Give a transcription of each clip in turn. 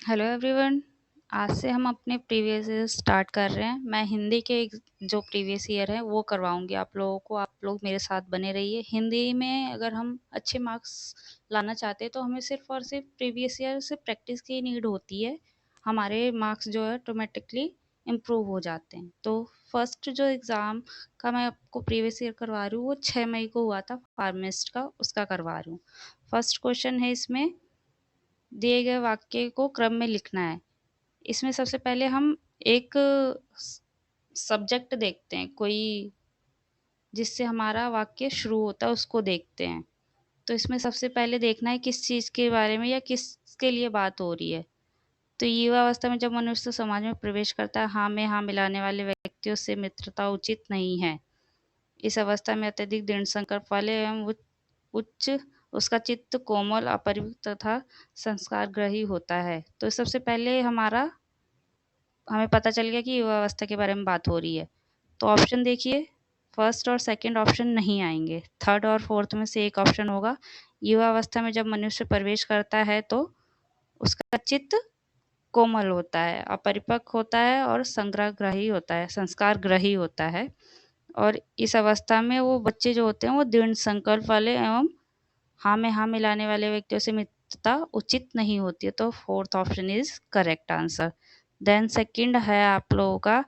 Hello everyone. आज से हम अपने प्रीवियस ईयर स्टार्ट कर रहे हैं। मैं हिंदी के जो प्रीवियस ईयर है वो करवाऊंगी आप लोगों को। आप लोग मेरे साथ बने रहिए। हिंदी में अगर हम अच्छे मार्क्स लाना चाहते हैं तो हमें सिर्फ और सिर्फ प्रीवियस ईयर से प्रैक्टिस की नीड होती है। हमारे मार्क्स जो है ऑटोमेटिकली इम्प्रूव हो जाते हैं। तो फर्स्ट जो एग्ज़ाम का मैं आपको प्रीवियस ईयर करवा रही हूँ वो 6 मई को हुआ था, फार्मासिस्ट का, उसका करवा रही हूँ। फर्स्ट क्वेश्चन है, इसमें दिए गए वाक्य को क्रम में लिखना है। इसमें सबसे पहले हम एक सब्जेक्ट देखते हैं, कोई जिससे हमारा वाक्य शुरू होता है उसको देखते हैं। तो इसमें सबसे पहले देखना है किस चीज़ के बारे में या किसके लिए बात हो रही है। तो युवावस्था में जब मनुष्य समाज में प्रवेश करता है, हाँ में हाँ मिलाने वाले व्यक्तियों से मित्रता उचित नहीं है। इस अवस्था में अत्यधिक दृढ़ संकल्प वाले एवं उच्च उसका चित्त कोमल, अपरिपक्व तथा संस्कारग्रही होता है। तो सबसे पहले हमें पता चल गया कि युवावस्था के बारे में बात हो रही है। तो ऑप्शन देखिए, फर्स्ट और सेकंड ऑप्शन नहीं आएंगे, थर्ड और फोर्थ में से एक ऑप्शन होगा। युवावस्था में जब मनुष्य प्रवेश करता है तो उसका चित्त कोमल होता है, अपरिपक्व होता है और संस्कार ग्रही होता है। और इस अवस्था में वो बच्चे जो होते हैं वो दृढ़ संकल्प वाले एवं हाँ में हाँ मिलाने वाले व्यक्तियों से मित्रता उचित नहीं होती है। तो fourth option is correct answer. Then second है आप लोगों का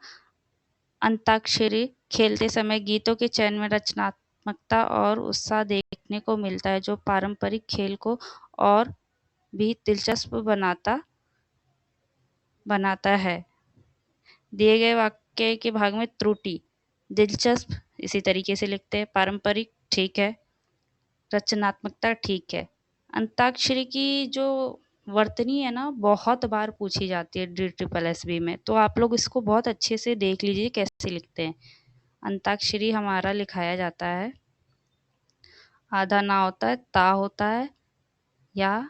अंताक्षरी। खेलते समय गीतों के चयन में रचनात्मकता और उत्साह देखने को मिलता है, जो पारंपरिक खेल को और भी दिलचस्प बनाता है। दिए गए वाक्य के भाग में त्रुटि, दिलचस्प इसी तरीके से लिखते हैं, पारंपरिक ठीक है, रचनात्मकता ठीक है। अंताक्षरी की जो वर्तनी है ना, बहुत बार पूछी जाती है DSSB में, तो आप लोग इसको बहुत अच्छे से देख लीजिए कैसे लिखते हैं। अंताक्षरी हमारा लिखाया जाता है, आधा ना होता है, ता होता है, या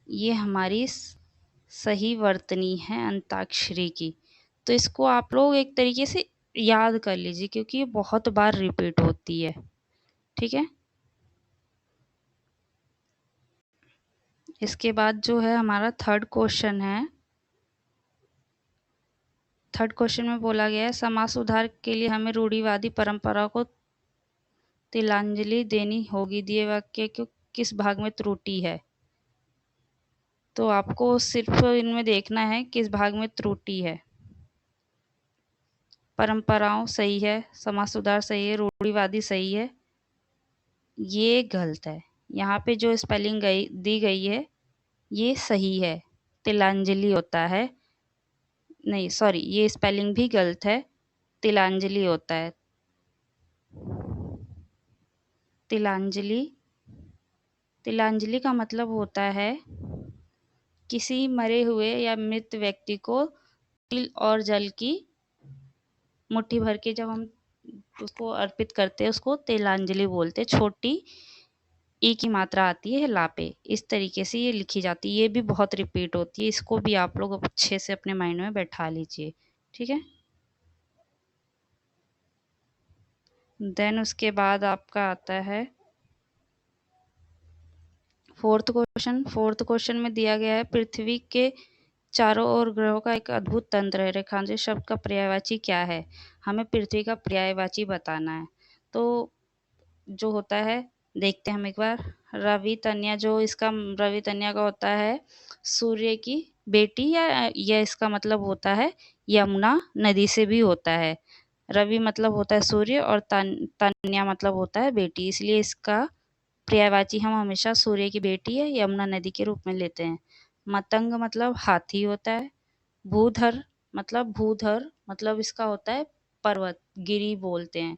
ये हमारी सही वर्तनी है अंताक्षरी की। तो इसको आप लोग एक तरीके से याद कर लीजिए क्योंकि ये बहुत बार रिपीट होती है। ठीक है, इसके बाद जो है हमारा थर्ड क्वेश्चन है। थर्ड क्वेश्चन में बोला गया है, समाज सुधार के लिए हमें रूढ़िवादी परंपरा को तिलांजलि देनी होगी। दिए वाक्य के किस भाग में त्रुटि है? तो आपको सिर्फ इनमें देखना है किस भाग में त्रुटि है। परंपराओं सही है, समाज सुधार सही है, रूढ़िवादी सही है, ये गलत है। यहाँ पे जो स्पेलिंग दी गई है ये सही है, तिलांजलि होता है। नहीं सॉरी, ये स्पेलिंग भी गलत है, तिलांजलि होता है। तिलांजलि का मतलब होता है किसी मरे हुए या मृत व्यक्ति को तिल और जल की मुट्ठी भर के जब हम उसको अर्पित करते हैं उसको तिलांजलि बोलते हैं। छोटी ई की मात्रा आती है ला पे, इस तरीके से ये लिखी जाती है। ये भी बहुत रिपीट होती है, इसको भी आप लोग अच्छे से अपने माइंड में बैठा लीजिए। ठीक है, देन उसके बाद आपका आता है फोर्थ क्वेश्चन। फोर्थ क्वेश्चन में दिया गया है, पृथ्वी के चारों ओर ग्रहों का एक अद्भुत तंत्र है। रेखांकित शब्द का पर्यायवाची क्या है? हमें पृथ्वी का पर्यायवाची बताना है। तो जो होता है देखते हैं हम एक बार। रवि तन्या, जो इसका रवि तन्या का होता है सूर्य की बेटी, या इसका मतलब होता है यमुना नदी से भी होता है। रवि मतलब होता है सूर्य और तन्या मतलब होता है बेटी, इसलिए इसका पर्यायवाची हम हमेशा सूर्य की बेटी है यमुना नदी के रूप में लेते हैं। मतंग मतलब हाथी होता है। भूधर मतलब इसका होता है पर्वत, गिरी बोलते हैं।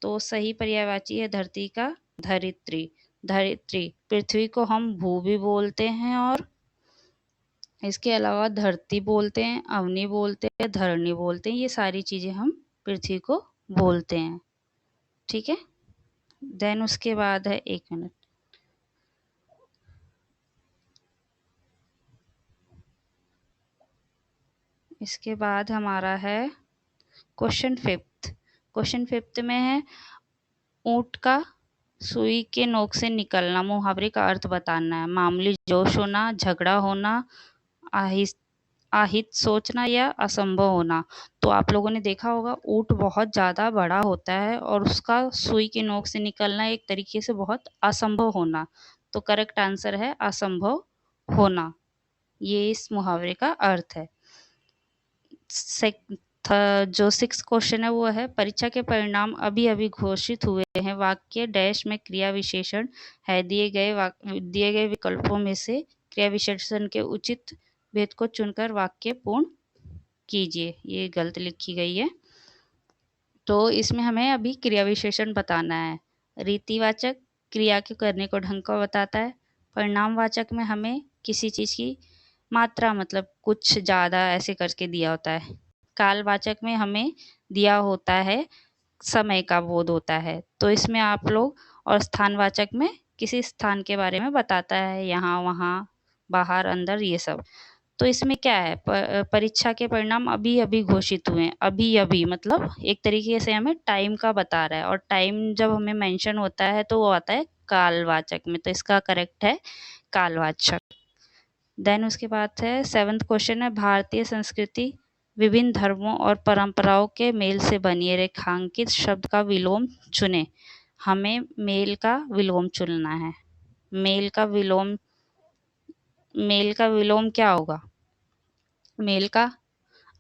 तो सही पर्यायवाची है धरती का धरित्री। धरित्री, पृथ्वी को हम भू भी बोलते हैं और इसके अलावा धरती बोलते हैं, अवनी बोलते हैं, धरणी बोलते हैं। ये सारी चीजें हम पृथ्वी को बोलते हैं। ठीक है, देन उसके बाद है, एक मिनट, इसके बाद हमारा है क्वेश्चन फिफ्थ। क्वेश्चन फिफ्थ में है ऊंट का सुई के नोक से निकलना, मुहावरे का अर्थ बताना है। मामूली जोश होना, झगड़ा होना, आहिस आहित सोचना या असंभव होना। तो आप लोगों ने देखा होगा ऊँट बहुत ज़्यादा बड़ा होता है और उसका सुई की नोक से निकलना एक तरीके से बहुत असंभव होना। तो करेक्ट आंसर है असंभव होना। ये इस मुहावरे का अर्थ है। जो 6 क्वेश्चन है वो है, परीक्षा के परिणाम अभी अभी घोषित हुए हैं, वाक्य डैश में क्रिया विशेषण है, दिए गए विकल्पों में से क्रिया विशेषण के उचित भेद को चुनकर वाक्य पूर्ण कीजिए। ये गलत लिखी गई है, तो इसमें हमें अभी क्रिया विशेषण बताना है। रीतिवाचक क्रिया के करने को ढंग को बताता है। परिणामवाचक में हमें किसी चीज़ की मात्रा, मतलब कुछ ज़्यादा ऐसे करके दिया होता है। कालवाचक में हमें दिया होता है समय का बोध होता है, तो इसमें आप लोग, और स्थानवाचक में किसी स्थान के बारे में बताता है, यहाँ वहाँ बाहर अंदर ये सब। तो इसमें क्या है, परीक्षा के परिणाम अभी अभी घोषित हुए हैं। अभी अभी मतलब एक तरीके से हमें टाइम का बता रहा है, और टाइम जब हमें मेंशन होता है तो वो आता है कालवाचक में, तो इसका करेक्ट है कालवाचक। देन उसके बाद है 7th क्वेश्चन है, भारतीय संस्कृति विभिन्न धर्मों और परंपराओं के मेल से बनी है, रेखांकित शब्द का विलोम चुने। हमें मेल का विलोम चुनना है। मेल का विलोम क्या होगा? मेल का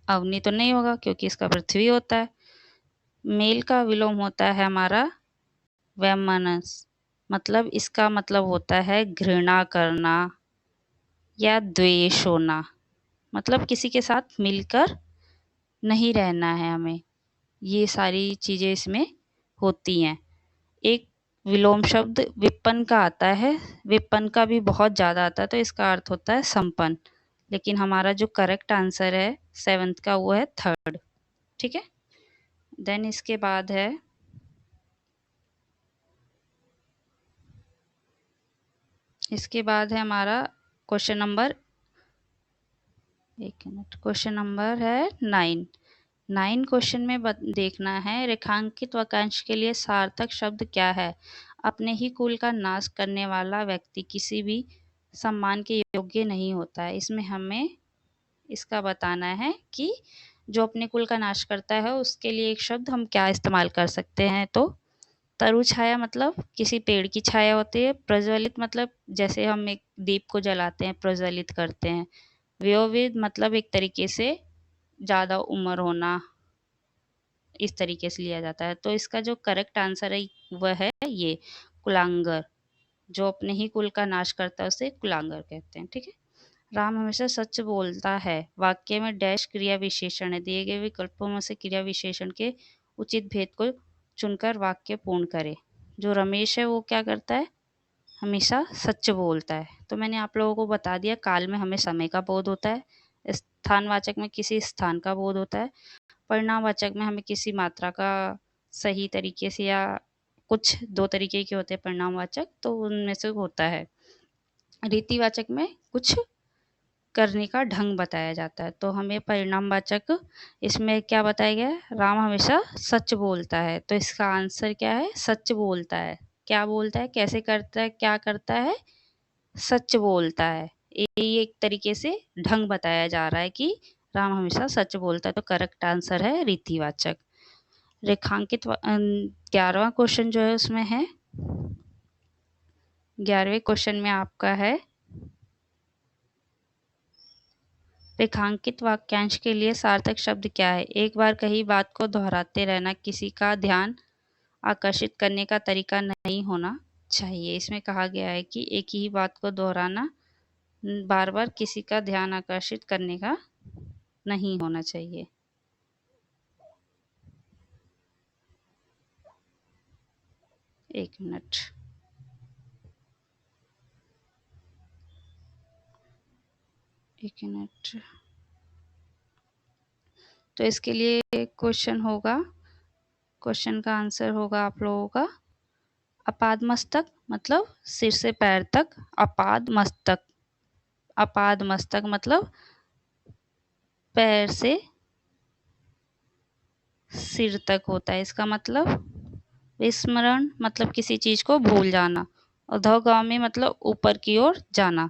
अवनी तो नहीं होगा क्योंकि इसका पृथ्वी होता है। मेल का विलोम होता है हमारा वैमनस, मतलब इसका मतलब होता है घृणा करना या द्वेष होना, मतलब किसी के साथ मिलकर नहीं रहना है हमें। ये सारी चीज़ें इसमें होती हैं। एक विलोम शब्द विपन्न का आता है, विपन्न का भी बहुत ज़्यादा आता है, तो इसका अर्थ होता है संपन्न। लेकिन हमारा जो करेक्ट आंसर है 7th का वो है 3rd। ठीक है। देन इसके बाद है हमारा क्वेश्चन नंबर, एक मिनट, क्वेश्चन नंबर है 9 क्वेश्चन में देखना है, रेखांकित वाक्यांश के लिए सार्थक शब्द क्या है? अपने ही कुल का नाश करने वाला व्यक्ति किसी भी सम्मान के योग्य नहीं होता है। इसमें हमें इसका बताना है कि जो अपने कुल का नाश करता है उसके लिए एक शब्द हम क्या इस्तेमाल कर सकते हैं। तो तरु छाया मतलब किसी पेड़ की छाया होती है। प्रज्वलित मतलब जैसे हम एक दीप को जलाते हैं, प्रज्वलित करते हैं। वयोवृद्ध मतलब एक तरीके से ज़्यादा उम्र होना, इस तरीके से लिया जाता है। तो इसका जो करेक्ट आंसर है वह है ये कुलांगर। जो अपने ही कुल का नाश करता है उसे कुलांगर कहते हैं। ठीक है। राम हमेशा सच बोलता है, वाक्य में डैश क्रिया विशेषण है, दिए गए विकल्पों में से क्रिया विशेषण के उचित भेद को चुनकर वाक्य पूर्ण करें। जो रमेश है वो क्या करता है? हमेशा सच बोलता है। तो मैंने आप लोगों को बता दिया, काल में हमें समय का बोध होता है, स्थानवाचक में किसी स्थान का बोध होता है, परिणामवाचक में हमें किसी मात्रा का सही तरीके से, या कुछ 2 तरीके के होते हैं परिणामवाचक, तो उनमें से होता है। रीतिवाचक में कुछ करने का ढंग बताया जाता है। तो हमें परिणामवाचक इसमें क्या बताया गया है? राम हमेशा सच बोलता है, तो इसका आंसर क्या है? सच बोलता है। क्या बोलता है, कैसे करता है, क्या करता है? सच बोलता है। ये एक तरीके से ढंग बताया जा रहा है कि राम हमेशा सच बोलता है, तो करेक्ट आंसर है रीतिवाचक। रेखांकित 11वां क्वेश्चन जो है उसमें है, 11वें क्वेश्चन में आपका है, रेखांकित वाक्यांश के लिए सार्थक शब्द क्या है? एक बार कही बात को दोहराते रहना किसी का ध्यान आकर्षित करने का तरीका नहीं होना चाहिए। इसमें कहा गया है कि एक ही बात को दोहराना बार बार किसी का ध्यान आकर्षित करने का नहीं होना चाहिए। एक मिनट, एक मिनट। तो इसके लिए क्वेश्चन होगा, क्वेश्चन का आंसर होगा आप लोगों का अपाद मस्तक, मतलब सिर से पैर तक। अपाद मस्तक, अपाद मस्तक मतलब पैर से सिर तक होता है। इसका मतलब विस्मरण मतलब किसी चीज को भूल जाना। अधोगामी मतलब ऊपर की ओर जाना।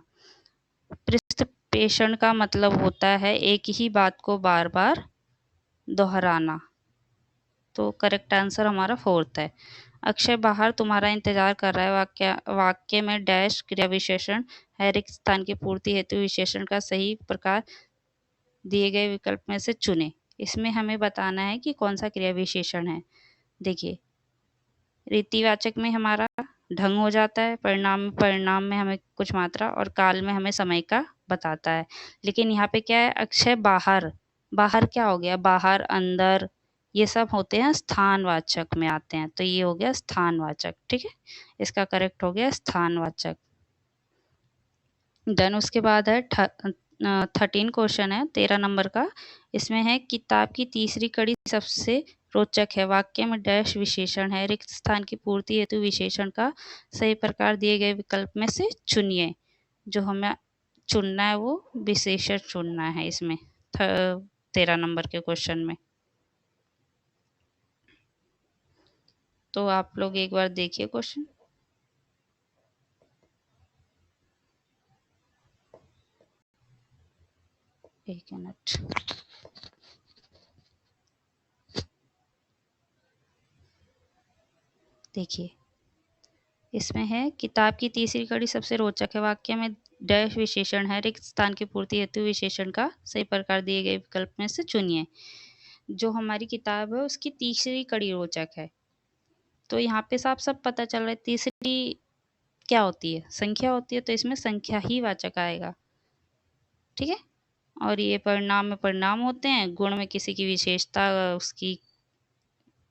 पृष्ठपेषण का मतलब होता है एक ही बात को बार बार दोहराना। तो करेक्ट आंसर हमारा 4th है। अक्षय बाहर तुम्हारा इंतजार कर रहा है। वाक्य में डैश क्रिया विशेषण है, रिक्त स्थान की पूर्ति हेतु विशेषण का सही प्रकार दिए गए विकल्प में से चुने। इसमें हमें बताना है कि कौन सा क्रिया विशेषण है। देखिए, रीतिवाचक में हमारा ढंग हो जाता है, परिणाम में हमें कुछ मात्रा, और काल में हमें समय का बताता है। लेकिन यहाँ पे क्या है, अक्षय बाहर, बाहर क्या हो गया, बाहर, अंदर, ये सब होते हैं स्थानवाचक में आते हैं, तो ये हो गया स्थानवाचक। ठीक है, इसका करेक्ट हो गया स्थानवाचक। देन उसके बाद है 13 क्वेश्चन है, 13 नंबर का। इसमें है किताब की तीसरी कड़ी सबसे रोचक है। वाक्य में डैश विशेषण है, रिक्त स्थान की पूर्ति हेतु विशेषण का सही प्रकार दिए गए विकल्प में से चुनिए। जो हमें चुनना है वो विशेषण चुनना है इसमें 13 नंबर के क्वेश्चन में। तो आप लोग एक बार देखिए क्वेश्चन। एक मिनट। देखिए, इसमें है किताब की तीसरी कड़ी सबसे रोचक है। वाक्य में डैश विशेषण है, रिक्त स्थान की पूर्ति हेतु विशेषण का सही प्रकार दिए गए विकल्प में से चुनिए। जो हमारी किताब है उसकी तीसरी कड़ी रोचक है। तो यहाँ पे साफ सब पता चल रहा है तीसरी क्या होती है, संख्या होती है, तो इसमें संख्या ही वाचक आएगा। ठीक है, और ये परिणाम में परिणाम होते हैं, गुण में किसी की विशेषता, उसकी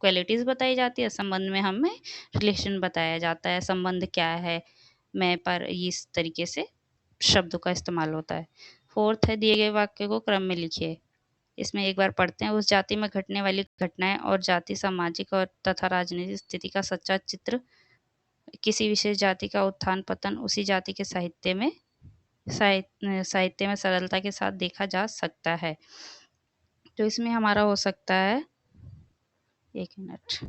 क्वालिटीज बताई जाती है, संबंध में हमें रिलेशन बताया जाता है, संबंध क्या है मैं पर, इस तरीके से शब्दों का इस्तेमाल होता है। 4th है दिए गए वाक्य को क्रम में लिखिए। इसमें एक बार पढ़ते हैं। उस जाति में घटने वाली घटनाएं और जाति, सामाजिक और तथा राजनीतिक स्थिति का सच्चा चित्र, किसी विशेष जाति का उत्थान पतन उसी जाति के साहित्य में सरलता के साथ देखा जा सकता है। तो इसमें हमारा हो सकता है, एक मिनट,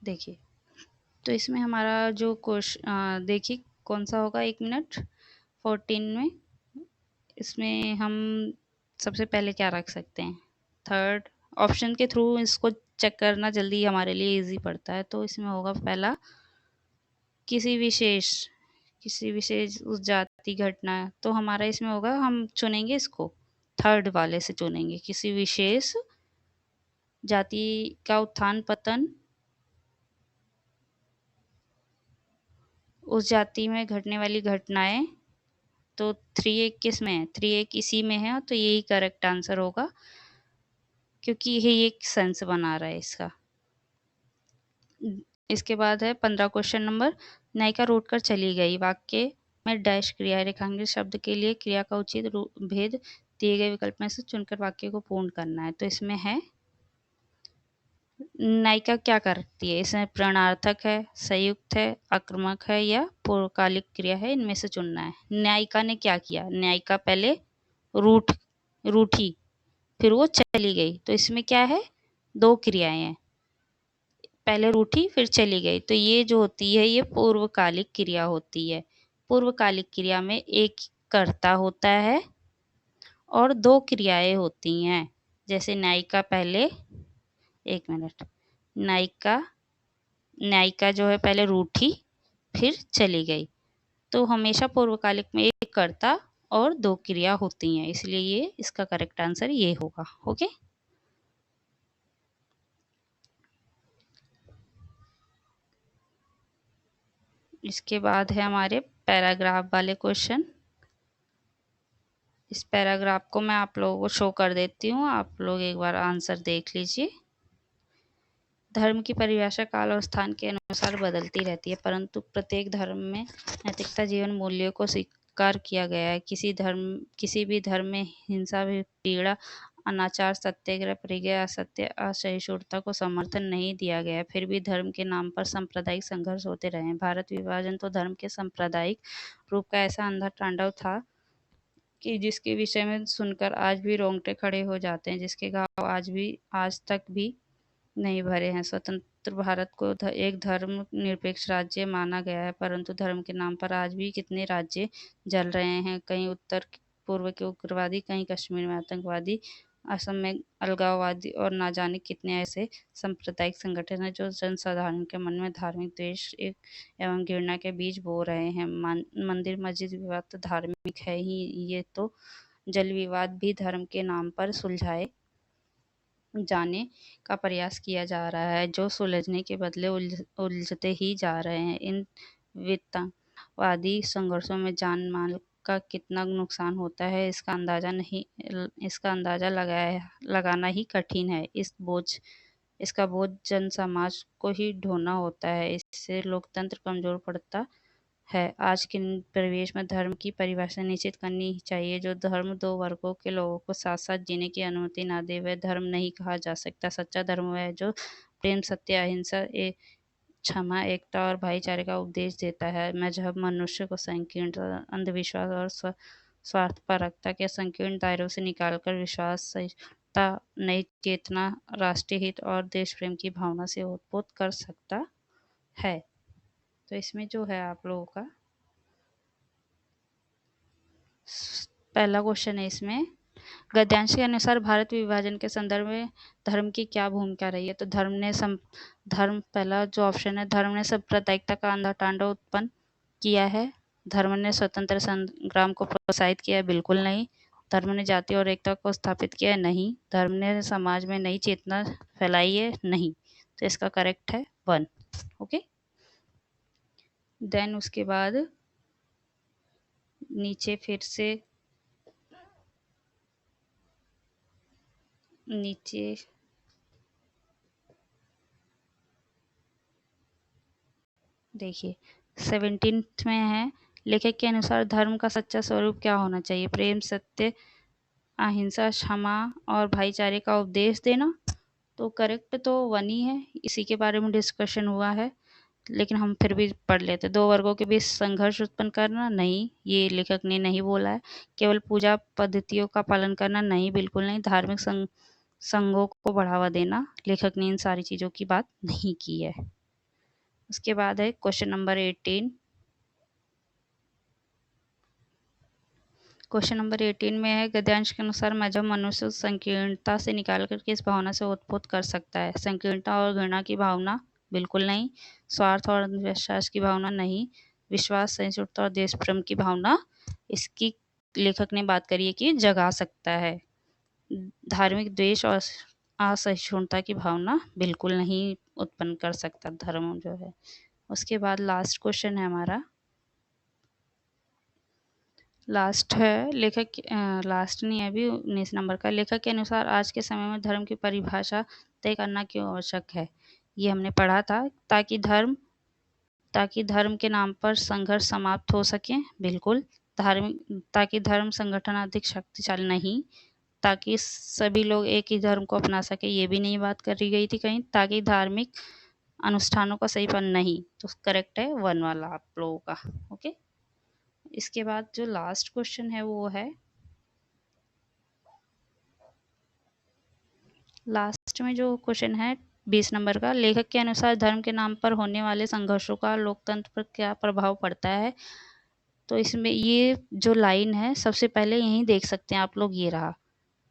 देखिए, तो इसमें हमारा जो क्वेश्चन देखिए कौन सा होगा, 1 मिनट। 14 में इसमें हम सबसे पहले क्या रख सकते हैं, थर्ड ऑप्शन के थ्रू इसको चेक करना जल्दी हमारे लिए इजी पड़ता है। तो इसमें होगा पहला, किसी विशेष उस जाति घटना, तो हमारा इसमें होगा, हम चुनेंगे इसको, थर्ड वाले से चुनेंगे, किसी विशेष जाति का उत्थान पतन उस जाति में घटने वाली घटनाएं। तो 3A किस में है, 3A इसी में है, तो यही करेक्ट आंसर होगा, क्योंकि यही एक सेंस बना रहा है इसका। इसके बाद है 15 क्वेश्चन नंबर। नायिका रोड कर चली गई। वाक्य में डैश क्रिया है, रेखांकित शब्द के लिए क्रिया का उचित भेद दिए गए विकल्प में से चुनकर वाक्य को पूर्ण करना है। तो इसमें है, नायिका क्या करती है, इसमें प्रणार्थक है, संयुक्त है, आक्रमक है, या पूर्वकालिक क्रिया है, इनमें से चुनना है। न्यायिका ने क्या किया, न्यायिका पहले रूठी, फिर वो चली गई, तो इसमें क्या है, 2 क्रियाएं हैं, पहले रूठी फिर चली गई, तो ये जो होती है ये पूर्वकालिक क्रिया होती है। पूर्वकालिक क्रिया में एक कर्ता होता है और 2 क्रियाएं होती हैं। जैसे न्यायिका पहले, 1 मिनट, न्यायिका जो है पहले रूठी फिर चली गई, तो हमेशा पूर्वकालिक में एक कर्ता और 2 क्रिया होती हैं, इसलिए ये इसका करेक्ट आंसर ये होगा। ओके, इसके बाद है हमारे पैराग्राफ वाले क्वेश्चन। इस पैराग्राफ को मैं आप लोगों को शो कर देती हूँ, आप लोग एक बार आंसर देख लीजिए। धर्म की परिभाषा काल और स्थान के अनुसार बदलती रहती है, परंतु प्रत्येक धर्म में नैतिकता जीवन मूल्यों को स्वीकार किया गया है। किसी भी धर्म में हिंसा, पीड़ा अनाचार, सत्याग्रह, परिग्रह, असत्य, असहिष्णुता को समर्थन नहीं दिया गया। फिर भी धर्म के नाम पर सांप्रदायिक संघर्ष होते रहे। भारत विभाजन तो धर्म के सांप्रदायिक रूप का ऐसा अंधा तांडव था कि जिसके विषय में सुनकर आज भी रोंगटे खड़े हो जाते हैं, जिसके घाव आज तक भी नहीं भरे हैं। स्वतंत्र भारत को एक धर्म निरपेक्ष राज्य माना गया है, परंतु धर्म के नाम पर आज भी कितने राज्य जल रहे हैं। कहीं उत्तर पूर्व के उग्रवादी, कहीं कश्मीर में आतंकवादी, असम में अलगाववादी और ना जाने कितने ऐसे सांप्रदायिक संगठन हैं जो जनसाधारण के मन में धार्मिक द्वेष एवं घृणा के बीज बो रहे हैं। मंदिर मस्जिद विवाद तो धार्मिक है ही, ये तो जल विवाद भी धर्म के नाम पर सुलझाए जाने का प्रयास किया जा रहा है, जो सुलझने के बदले उलझते ही जा रहे हैं। इन वितंडवादी संघर्षों में जान माल का कितना नुकसान होता है, इसका अंदाजा लगाना ही कठिन है। इसका बोझ जन समाज को ही ढोना होता है। इससे लोकतंत्र कमजोर पड़ता है। आज के परिवेश में धर्म की परिभाषा निश्चित करनी चाहिए। जो धर्म दो वर्गों के लोगों को साथ साथ जीने की अनुमति ना दे, वह धर्म नहीं कहा जा सकता। सच्चा धर्म वह है जो प्रेम, सत्य, अहिंसा, क्षमा, एकता और भाईचारे का उपदेश देता है। मजहब मनुष्य को संकीर्ण अंधविश्वास और स्वार्थपरकता के संकीर्ण दायरों से निकालकर विश्वास, सहिष्णुता, नई चेतना, राष्ट्रीय हित और देश प्रेम की भावना से ओतप्रोत कर सकता है। तो इसमें जो है आप लोगों का पहला क्वेश्चन है, इसमें गद्यांश के अनुसार भारत विभाजन के संदर्भ में धर्म की क्या भूमिका रही है। तो धर्म पहला जो ऑप्शन है, धर्म ने सांप्रदायिकता का अंधा तांडव उत्पन्न किया है। धर्म ने स्वतंत्र संग्राम को प्रोत्साहित किया है, बिल्कुल नहीं। धर्म ने जाति और एकता को स्थापित किया है, नहीं। धर्म ने समाज में नई चेतना फैलाई है, नहीं। तो इसका करेक्ट है 1। ओके, देन उसके बाद नीचे फिर से देखिए 17th में है, लेखक के अनुसार धर्म का सच्चा स्वरूप क्या होना चाहिए। प्रेम, सत्य, अहिंसा, क्षमा और भाईचारे का उपदेश देना। तो करेक्ट तो 1 ही है, इसी के बारे में डिस्कशन हुआ है, लेकिन हम फिर भी पढ़ लेते। दो वर्गों के बीच संघर्ष उत्पन्न करना, नहीं, ये लेखक ने नहीं बोला है। केवल पूजा पद्धतियों का पालन करना, नहीं, बिल्कुल नहीं। धार्मिक संघों को बढ़ावा देना, लेखक ने इन सारी चीज़ों की बात नहीं की है। उसके बाद है क्वेश्चन नंबर 18। क्वेश्चन नंबर 18 में है, गद्यांश के अनुसार मजहब मनुष्य संकीर्णता से निकालकर किस भावना से ओतप्रोत कर सकता है। संकीर्णता और घृणा की भावना, बिल्कुल नहीं। स्वार्थ और अंधविश्वास की भावना, नहीं। विश्वास, सहिष्णुता और देश प्रेम की भावना, इसकी लेखक ने बात करी है कि जगा सकता है। धार्मिक द्वेष और असहिष्णुता की भावना बिल्कुल नहीं उत्पन्न कर सकता धर्म जो है। उसके बाद लास्ट क्वेश्चन है हमारा, लास्ट है लेखक लास्ट नहीं है अभी, 19 नंबर का। लेखक के अनुसार आज के समय में धर्म की परिभाषा तय करना क्यों आवश्यक है। ये हमने पढ़ा था, ताकि धर्म के नाम पर संघर्ष समाप्त हो सके, बिल्कुल। ताकि धर्म संगठन अधिक शक्तिशाली, नहीं। ताकि सभी लोग एक ही धर्म को अपना सके, ये भी नहीं बात करी गई थी कहीं। ताकि धार्मिक अनुष्ठानों का सही पालन, नहीं। तो करेक्ट है 1 वाला आप लोगों का। ओके, इसके बाद जो लास्ट क्वेश्चन है वो है, लास्ट में जो क्वेश्चन है 20 नंबर का, लेखक के अनुसार धर्म के नाम पर होने वाले संघर्षों का लोकतंत्र पर क्या प्रभाव पड़ता है। तो इसमें ये जो लाइन है, सबसे पहले यहीं देख सकते हैं आप लोग, ये रहा।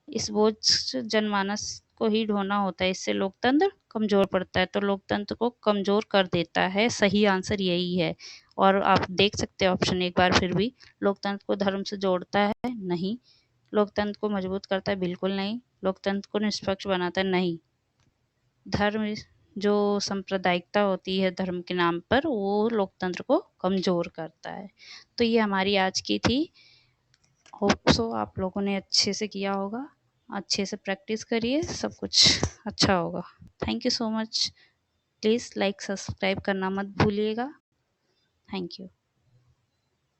इस बोझ जनमानस को ही ढोना होता है, इससे लोकतंत्र कमजोर पड़ता है। तो लोकतंत्र को कमजोर कर देता है, सही आंसर यही है। और आप देख सकते हैं ऑप्शन एक बार फिर भी, लोकतंत्र को धर्म से जोड़ता है, नहीं। लोकतंत्र को मजबूत करता है, बिल्कुल नहीं। लोकतंत्र को निष्पक्ष बनाता है, नहीं। धर्म जो सांप्रदायिकता होती है धर्म के नाम पर, वो लोकतंत्र को कमजोर करता है। तो ये हमारी आज की थी। होप सो आप लोगों ने अच्छे से किया होगा, अच्छे से प्रैक्टिस करिए, सब कुछ अच्छा होगा। Thank you so much. Please like subscribe करना मत भूलिएगा। Thank you.